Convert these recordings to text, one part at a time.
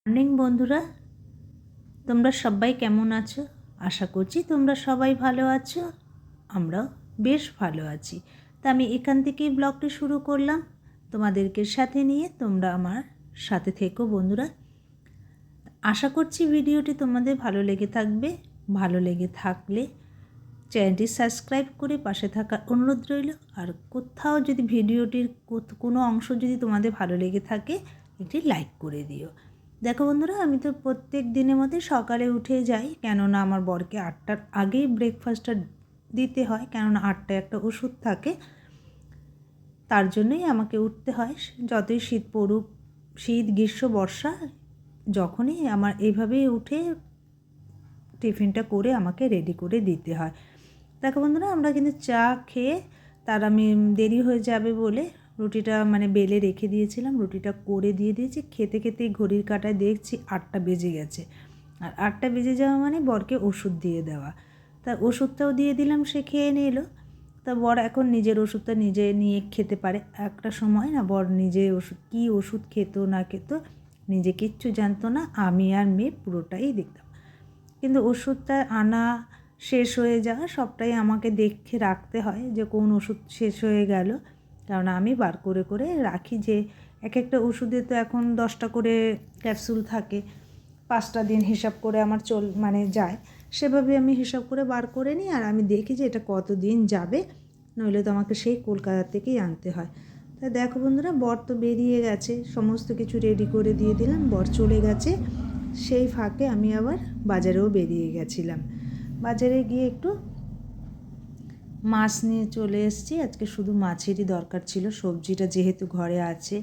Morning বন্ধুরা, তোমরা সবাই কেমন আছো? আশা করছি তোমরা সবাই ভালো আছো। আমরাও বেশ ভালো আছি। তা আমি এখান থেকেই ব্লগটি শুরু করলাম তোমাদেরকে সাথে নিয়ে। তোমরা আমার সাথে থেকো বন্ধুরা। আশা করছি ভিডিওটি তোমাদের ভালো লেগে থাকবে। ভালো লেগে থাকলে চ্যানেলটি সাবস্ক্রাইব করে পাশে থাকার অনুরোধ রইল। আর কোথাও যদি ভিডিওটির কোনো অংশ যদি তোমাদের ভালো লেগে থাকে একটি লাইক করে দিও। দেখো বন্ধুরা, আমি তো প্রত্যেক দিনের মধ্যে সকালে উঠে যাই, কেননা আমার বরকে 8টার আগেই ব্রেকফাস্টটা দিতে হয়, কেননা 8টায় একটা ওষুধ থাকে, তার জন্যই আমাকে উঠতে হয়। যতই শীত পড়ুক, শীত গ্রীষ্ম বর্ষা, যখনই আমার এইভাবেই উঠে টিফিনটা করে আমাকে রেডি করে দিতে হয়। দেখো বন্ধুরা, আমরা কিন্তু চা খেয়ে তার আমি দেরি হয়ে যাবে বলে রুটিটা বেলে রেখে দিয়েছিলাম। রুটিটা করে দিয়ে দিয়েছি। খেতে খেতেই ঘড়ির কাঁটায় দেখছি 8টা বেজে গেছে। আর 8টা বেজে যাওয়া মানে বরকে ওষুধ দিয়ে দেওয়া। তা ওষুধটাও দিয়ে দিলাম, সে খেয়ে নিল। তা বর এখন নিজের ওষুধটা নিজে নিয়ে খেতে পারে। একটা সময় না বর নিজে কী ওষুধ খেত না খেত নিজে কিচ্ছু জানতো না, আমি আর মেয়ে পুরোটাই দেখতাম। কিন্তু ওষুধটা আনা, শেষ হয়ে যাওয়া সবটাই আমাকে দেখে রাখতে হয় যে কোন ওষুধ শেষ হয়ে গেল। কারণ আমি বার করে করে রাখি যে এক একটা ওষুধে তো এখন 10টা করে ক্যাপসুল থাকে, 5টা দিন হিসাব করে আমার যায়। সেভাবে আমি হিসাব করে বার করে নিই, আর আমি দেখি যে এটা কত দিন যাবে, নইলে তো আমাকে সেই কলকাতা থেকেই আনতে হয়। তা দেখো বন্ধুরা, বর তো বেরিয়ে গেছে, সমস্ত কিছু রেডি করে দিয়ে দিলাম, বর চলে গেছে। সেই ফাঁকে আমি আবার বাজারেও বেরিয়ে গেছিলাম। বাজারে গিয়ে একটু মাছ নিয়ে চলে এসেছি। আজকে শুধু মাছেরই দরকার ছিল, সবজিটা যেহেতু ঘরে আছে।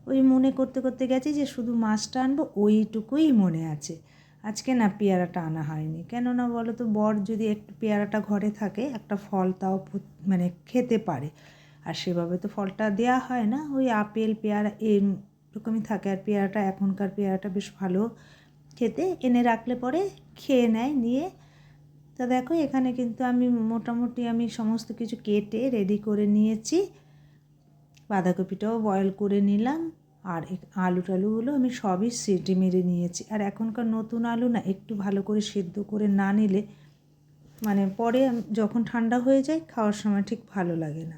ওই মনে করতে করতে গেছি যে শুধু মাছটা আনবো, ওইটুকুই মনে আছে। আজকে না পেয়ারাটা আনা হয়নি, কেননা বলো তো, বর যদি একটু পেয়ারাটা ঘরে থাকে, একটা ফল তাও খেতে পারে। আর সেভাবে তো ফলটা দেওয়া হয় না, ওই আপেল পেয়ারা এরকমই থাকে। আর পেয়ারাটা, এখনকার পেয়ারাটা বেশ ভালো খেতে, এনে রাখলে পরে খেয়ে নেয় নিয়ে। তা দেখো, এখানে কিন্তু আমি মোটামুটি সমস্ত কিছু কেটে রেডি করে নিয়েছি। বাঁধাকপিটাও বয়েল করে নিলাম, আর আলু টালুগুলো আমি সবই সিটি মেরে নিয়েছি। আর এখনকার নতুন আলু না একটু ভালো করে সেদ্ধ করে না নিলে পরে যখন ঠান্ডা হয়ে যায় খাওয়ার সময় ঠিক ভালো লাগে না।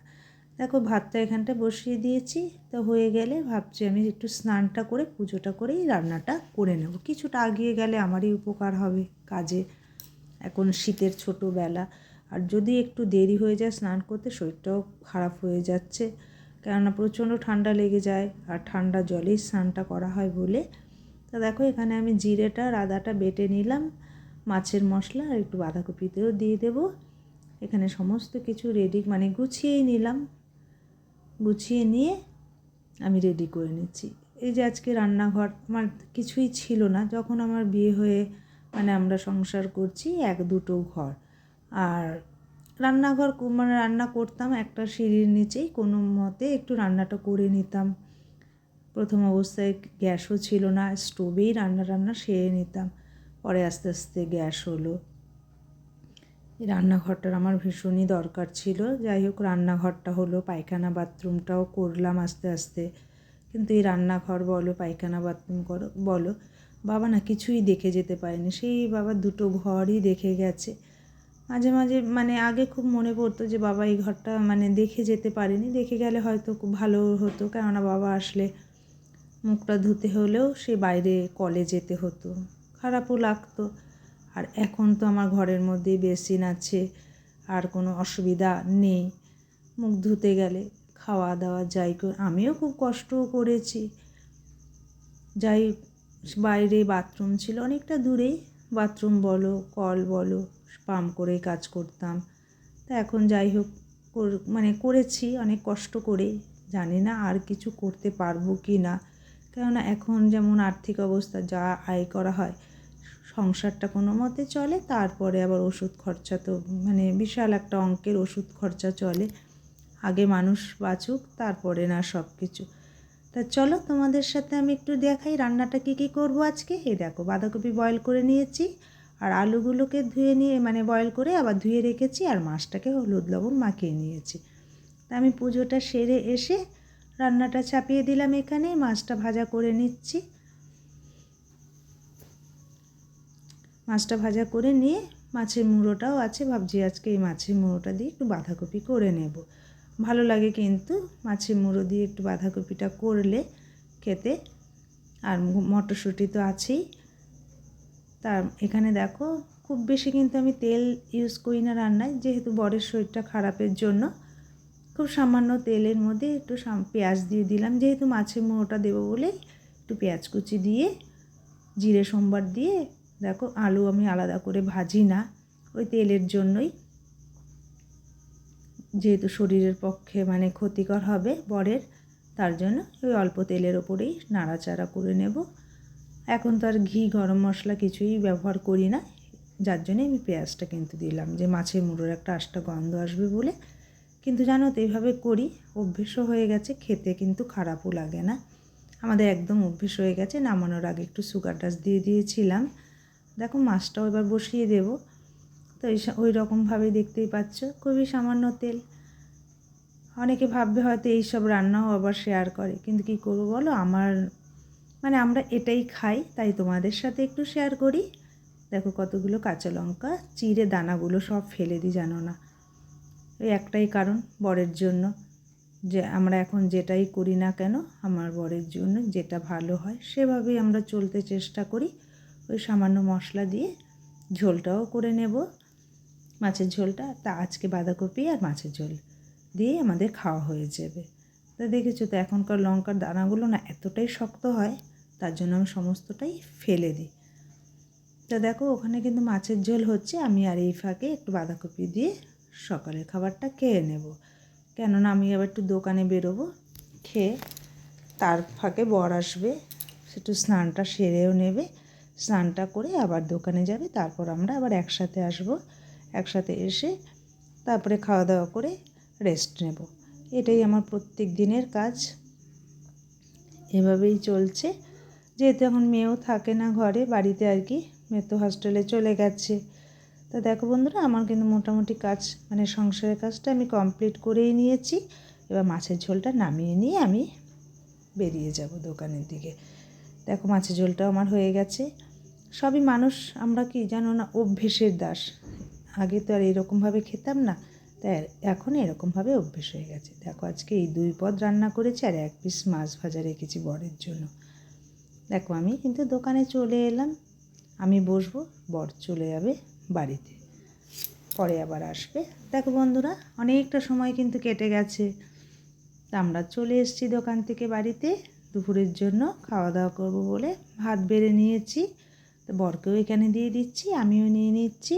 দেখো, ভাতটা এখানটা বসিয়ে দিয়েছি। তো হয়ে গেলে ভাবছি আমি একটু স্নানটা করে পুজোটা করেই রান্নাটা করে নেব। কিছুটা আগিয়ে গেলে আমারই উপকার হবে কাজে। এখন শীতের ছোটোবেলা, আর যদি একটু দেরি হয়ে যায় স্নান করতে, শরীরটাও খারাপ হয়ে যাচ্ছে, কেননা প্রচণ্ড ঠান্ডা লেগে যায়, আর ঠান্ডা জলেই স্নানটা করা হয় বলে। তা দেখো, এখানে আমি জিরেটা আর আদাটা বেটে নিলাম, মাছের মশলা আর একটু বাঁধাকপিতেও দিয়ে দেবো। এখানে সমস্ত কিছু রেডি গুছিয়েই নিলাম। গুছিয়ে নিয়ে আমি রেডি করে নিচ্ছি। এই যে আজকে রান্নাঘর আমার কিছুই ছিল না, যখন আমার বিয়ে হয়ে আমরা সংসার করছি 1-2 ঘর, আর রান্নাঘর রান্না করতাম একটা সিঁড়ির নিচেই, কোনো মতে একটু রান্নাটা করে নিতাম। প্রথম অবস্থায় গ্যাসও ছিল না, স্টোভেই রান্না সেরে নিতাম। পরে আস্তে আস্তে গ্যাস হলো। এই রান্নাঘরটার আমার ভীষণই দরকার ছিল। যাই হোক, রান্নাঘরটা হলো, পায়খানা বাথরুমটাও করলাম আস্তে আস্তে। কিন্তু এই রান্নাঘর বলো, পায়খানা বাথরুম বলো, বাবা না কিছুই দেখে যেতে পারেনি। সেই বাবা 2টো ঘরই দেখে গেছে। মাঝে মাঝে আগে খুব মনে পড়তো যে বাবা এই ঘরটা দেখে যেতে পারেনি, দেখে গেলে হয়তো খুব ভালো হতো, কেননা বাবা আসলে মুখটা ধুতে হলেও সে বাইরে কলে যেতে হতো, খারাপও লাগতো। আর এখন তো আমার ঘরের মধ্যেই বেসিন আছে, আর কোনো অসুবিধা নেই। মুখ ধুতে গেলে খাওয়া দাওয়া যাই করে, আমিও খুব কষ্টও করেছি। যাই, বাইরে বাথরুম ছিল অনেকটা দূরেই, বাথরুম বলো কল বলো পাম্প করে কাজ করতাম। তা এখন যাই হোক করেছি অনেক কষ্ট করে। জানি না আর কিছু করতে পারবো কি না, কেননা এখন যেমন আর্থিক অবস্থা, যা আয় করা হয় সংসারটা কোনো মতে চলে, তারপরে আবার ওষুধ খরচা তো বিশাল একটা অঙ্কের ওষুধ খরচা চলে। আগে মানুষ বাঁচুক, তারপরে না সব কিছু। তা চলো তোমাদের সাথে আমি একটু দেখাই রান্নাটা কী করবো আজকে। এই দেখো, বাঁধাকপি বয়েল করে নিয়েছি, আর আলুগুলোকে ধুয়ে নিয়ে বয়েল করে আবার ধুয়ে রেখেছি, আর মাছটাকে হলুদ লবণ মাখিয়ে নিয়েছি। তা আমি পুজোটা সেরে এসে রান্নাটা চাপিয়ে দিলাম, এখানে মাছটা ভাজা করে নিচ্ছি। মাছটা ভাজা করে নিয়ে মাছের মুড়োটাও আছে, ভাবছি আজকে এই মাছের মুড়োটা দিয়ে একটু বাঁধাকপি করে নেব। ভালো লাগে কিন্তু মাছের মুড়ো দিয়ে একটু বাঁধাকপিটা করলে খেতে। আর মটরশুঁটি তো আছেই। তার এখানে দেখো খুব বেশি কিন্তু আমি তেল ইউজ করি না রান্নায়, যেহেতু বরের শরীরটা খারাপের জন্য খুব সামান্য তেলের মধ্যে একটু পেঁয়াজ দিয়ে দিলাম, যেহেতু মাছের মুড়োটা দেবো বলে একটু পেঁয়াজ কুচি দিয়ে জিরে সম্বার দিয়ে। দেখো আলু আমি আলাদা করে ভাজি না, ওই তেলের জন্যই, যেহেতু শরীরের পক্ষে মানে ক্ষতিকর হবে বরের, তার জন্য ওই অল্প তেলের ওপরেই নাড়াচাড়া করে নেব। এখন তো আর ঘি গরম মশলা কিছুই ব্যবহার করি না, যার জন্যে আমি পেঁয়াজটা কিন্তু দিলাম, যে মাছের মুড়োর একটা আস্টা গন্ধ আসবে বলে। কিন্তু জানো তো এইভাবে করি, অভ্যেসও হয়ে গেছে, খেতে কিন্তু খারাপও লাগে না। আমাদের একদম অভ্যেস হয়ে গেছে। নামানোর আগে একটু সুগার ডাস্ট দিয়ে দিয়েছিলাম। দেখো মাছটাও এবার বসিয়ে দেব। তো ওই রকমভাবেই দেখতেই পাচ্ছ, খুবই সামান্য তেল। অনেকে ভাববে হয়তো এইসব রান্নাও আবার শেয়ার করে, কিন্তু কী করবো বলো, আমার মানে আমরা এটাই খাই, তাই তোমাদের সাথে একটু শেয়ার করি। দেখো কতগুলো কাঁচা লঙ্কা চিড়ে দানাগুলো সব ফেলে দিই, জানো না। এই একটাই কারণ, বরের জন্য, যে আমরা এখন যেটাই করি না কেন আমার বরের জন্য যেটা ভালো হয় সেভাবেই আমরা চলতে চেষ্টা করি। ওই সামান্য মশলা দিয়ে ঝোলটাও করে নেব, মাছের ঝোলটা। তা আজকে বাঁধাকপি আর মাছের ঝোল দিয়ে আমাদের খাওয়া হয়ে যাবে। তা দেখেছো তো এখনকার লঙ্কার দানাগুলো না এতটাই শক্ত হয়, তার জন্য আমি সমস্তটাই ফেলে দিই। তা দেখো ওখানে কিন্তু মাছের ঝোল হচ্ছে, আমি আর এই ফাঁকে একটু বাঁধাকপি দিয়ে সকালের খাবারটা খেয়ে নেব। কেননা আমি আবার একটু দোকানে বেরোবো, খেয়ে তার ফাঁকে বর আসবে, একটু স্নানটা সেরেও নেবে, স্নানটা করে আবার দোকানে যাবে, তারপর আমরা আবার একসাথে আসব। একসাথে এসে তারপরে খাওয়া দাওয়া করে রেস্ট নেব। এটাই আমার প্রত্যেক দিনের কাজ, এভাবেই চলছে। যেহেতু এখন মেয়েও থাকে না ঘরে, বাড়িতে আর কি, মেয়ে তো হস্টেলে চলে গেছে। তা দেখো বন্ধুরা, আমার কিন্তু মোটামুটি কাজ মানে সংসারের কাজটা আমি কমপ্লিট করেই নিয়েছি। এবার মাছের ঝোলটা নামিয়ে নিয়ে আমি বেরিয়ে যাব দোকানের দিকে। দেখো মাছের ঝোলটাও আমার হয়ে গেছে। সবই মানুষ, আমরা কি জানো না, অভ্যেসের দাস। আগে তো আর এরকমভাবে খেতাম না, তাই এখন এরকমভাবে অভ্যেস হয়ে গেছে। দেখো আজকে এই 2 পদ রান্না করেছি আর 1 পিস মাছ ভাজা রেখেছি বরের জন্য। দেখো আমি কিন্তু দোকানে চলে এলাম, আমি বসবো, বর চলে যাবে বাড়িতে, পরে আবার আসবে। দেখো বন্ধুরা, অনেকটা সময় কিন্তু কেটে গেছে। তা আমরা চলে এসেছি দোকান থেকে বাড়িতে দুপুরের জন্য খাওয়া দাওয়া করবো বলে ভাত বেড়ে নিয়েছি। তো বরকেও এখানে দিয়ে দিচ্ছি, আমিও নিয়ে নিচ্ছি।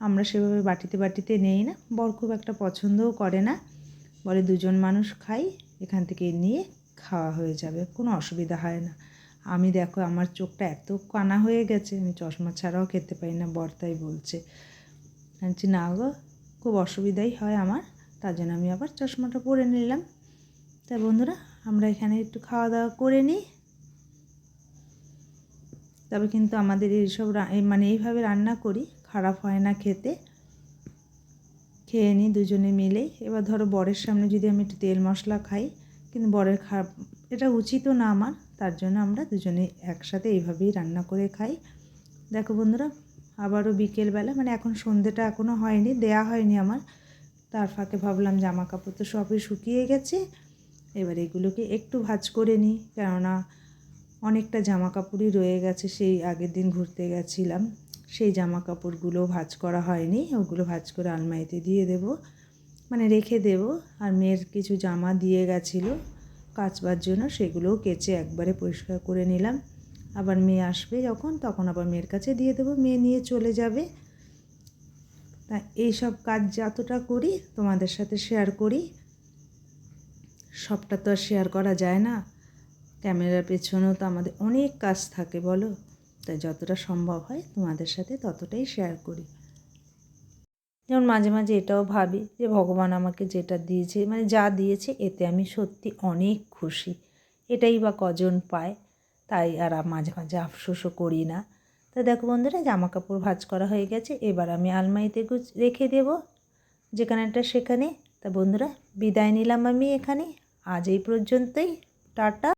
আমরা সেভাবে বাটিতে বাটিতে নেই না, বর খুব একটা পছন্দও করে না, বলে 2জন মানুষ খাই, এখান থেকে নিয়ে খাওয়া হয়ে যাবে, কোনো অসুবিধা হয় না। আমি দেখো আমার চোখটা এত কানা হয়ে গেছে, আমি চশমা ছাড়াও খেতে পারি না, বর তাই বলছে। বলছি না গো, খুব অসুবিধাই হয় আমার, তার জন্য আমি আবার চশমাটা পরে নিলাম। তাই বন্ধুরা, আমরা এখানে একটু খাওয়া দাওয়া করে নিই। তবে কিন্তু আমাদের এইসব মানে এইভাবে রান্না করি, খারাপ হয় না খেতে। খেয়ে নিই দুজনে মিলেই। এবার ধরো বরের সামনে যদি আমি একটু তেল মশলা খাই, কিন্তু বরের খারাপ, এটা উচিতও না আমার, তার জন্য আমরা দুজনে একসাথে এইভাবেই রান্না করে খাই। দেখো বন্ধুরা, আবারও বিকেলবেলা, মানে এখন সন্ধ্যেটা এখনও হয়নি, দেয়া হয়নি আমার, তার ফাঁকে ভাবলাম জামা কাপড় তো সবই শুকিয়ে গেছে, এবার এগুলোকে একটু ভাঁজ করে নিই, কেননা অনেকটা জামা কাপড়ই রয়ে গেছে, সেই আগের দিন ঘুরতে গেছিলাম, সেই জামা কাপড়গুলো ভাঁজ করা হয়নি, ওগুলো ভাঁজ করে আলমারিতে দিয়ে দেব, মানে রেখে দেব। আর মেয়ের কিছু জামা দিয়ে গেছিলো কাচবার জন্য, সেগুলোও কেচে একবারে পরিষ্কার করে নিলাম। আবার মেয়ে আসবে যখন, তখন আবার মেয়ের কাছে দিয়ে দেবো, মেয়ে নিয়ে চলে যাবে। তা এইসব কাজ যতটা করি তোমাদের সাথে শেয়ার করি, সবটা তো আর শেয়ার করা যায় না, ক্যামেরার পেছনেও তো আমাদের অনেক কাজ থাকে বলো, তাই যতটা সম্ভব হয় তোমাদের সাথে ততটাই শেয়ার করি। যেমন মাঝে মাঝে এটাও ভাবি যে ভগবান আমাকে যেটা দিয়েছে, মানে যা দিয়েছে, এতে আমি সত্যি অনেক খুশি, এটাই বা কজন পায়, তাই আর মাঝে মাঝে আফসোসও করি না। তা দেখো বন্ধুরা, জামা কাপড় ভাঁজ করা হয়ে গেছে, এবার আমি আলমারিতে রেখে দেব যেখানেটা সেখানে। তা বন্ধুরা, বিদায় নিলাম আমি এখানে, আজ এই পর্যন্তই, টাটা।